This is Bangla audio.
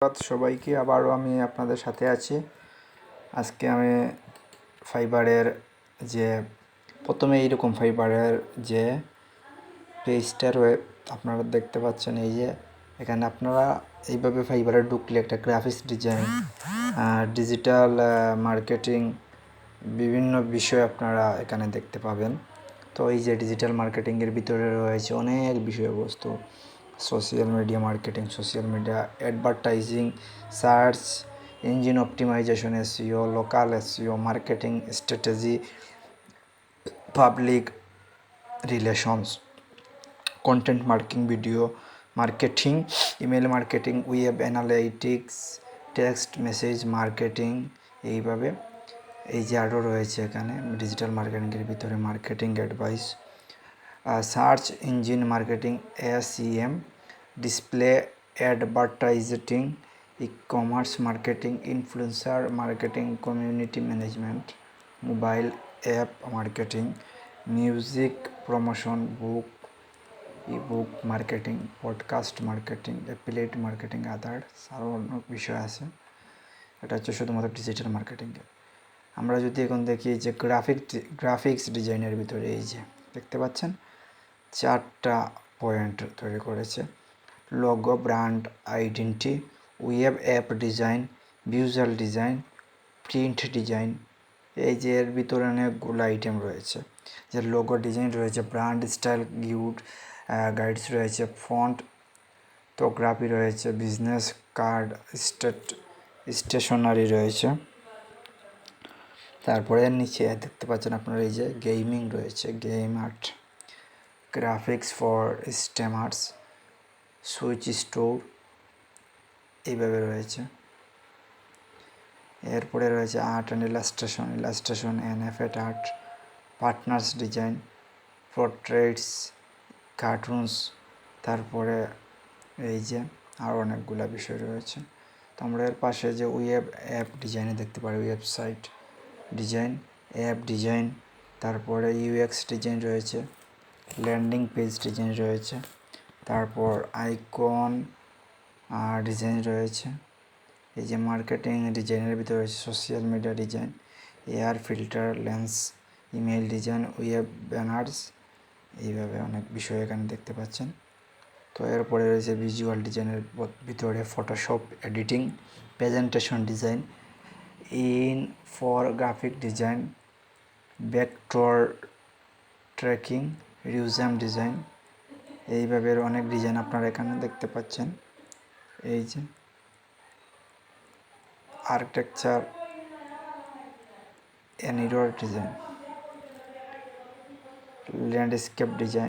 সবাইকে আবারও আমি আপনাদের সাথে আছি। আজকে আমি ফাইবারের যে প্রথমে এইরকম ফাইবারের যে পেজটা আপনারা দেখতে পাচ্ছেন, এই যে এখানে আপনারা এইভাবে ফাইবারে ঢুকলে একটা গ্রাফিক্স ডিজাইন, ডিজিটাল মার্কেটিং, বিভিন্ন বিষয় আপনারা এখানে দেখতে পাবেন। তো এই যে ডিজিটাল মার্কেটিংয়ের ভিতরে রয়েছে অনেক বিষয়বস্তু, social media marketing, social media advertising, search engine optimisation, SEO, local SEO, marketing strategy, public relations, content marketing, video marketing, email marketing, web analytics, text message marketing. এইভাবে এই যে আরও রয়েছে এখানে ডিজিটাল মার্কেটিংয়ের ভিতরে marketing advice, search engine marketing, SEM, display advertising, e-commerce marketing, influencer marketing, community management, mobile app marketing, music promotion, ebook marketing, podcast marketing, affiliate marketing, others আরও অনেক বিষয় আছে। এটা হচ্ছে শুধুমাত্র ডিজিটাল মার্কেটিংয়ে। আমরা যদি এখন দেখি যে গ্রাফিক্স ডিজাইনের ভিতরে এই যে দেখতে পাচ্ছেন 4টা পয়েন্ট তৈরি করেছে: logo, brand identity, web app design, visual design, print design. এই যে এর ভিতরে অনেকগুলো আইটেম রয়েছে, যে লোগো ডিজাইন রয়েছে, ব্র্যান্ড স্টাইল গাইডস রয়েছে, ফন্ট টোগ্রাফি রয়েছে, বিজনেস কার্ড, স্টেশনারি রয়েছে। তারপরে এর নিচে দেখতে পাচ্ছেন আপনারা এই যে গেমিং রয়েছে, game art, graphics for streamers, switch store, এইভাবে রয়েছে। এরপরে রয়েছে art and illustration, NFT art, partners design, portraits, cartoons. তারপরে এই যে আরও অনেকগুলো বিষয় রয়েছে। তো আমরা এর পাশে যে ওয়েব অ্যাপ ডিজাইনে দেখতে পারি, ওয়েবসাইট ডিজাইন, অ্যাপ ডিজাইন, তারপরে ইউএক্স ডিজাইন রয়েছে, ল্যান্ডিং পেজ ডিজাইন রয়েছে, তারপর আইকন ডিজাইন রয়েছে। এই যে মার্কেটিং ডিজাইনের ভিতরে রয়েছে social media design, air filter, lens, email design, web banners. এইভাবে অনেক বিষয় এখানে দেখতে পাচ্ছেন। তো এরপরে রয়েছে ভিজুয়াল ডিজাইনের ভিতরে Photoshop editing, presentation design, infographic design, vector tracking, resume design. এইভাবে অনেক ডিজাইন আপনারা এখানে দেখতে পাচ্ছেন। এই যে architecture, interior design, landscape design.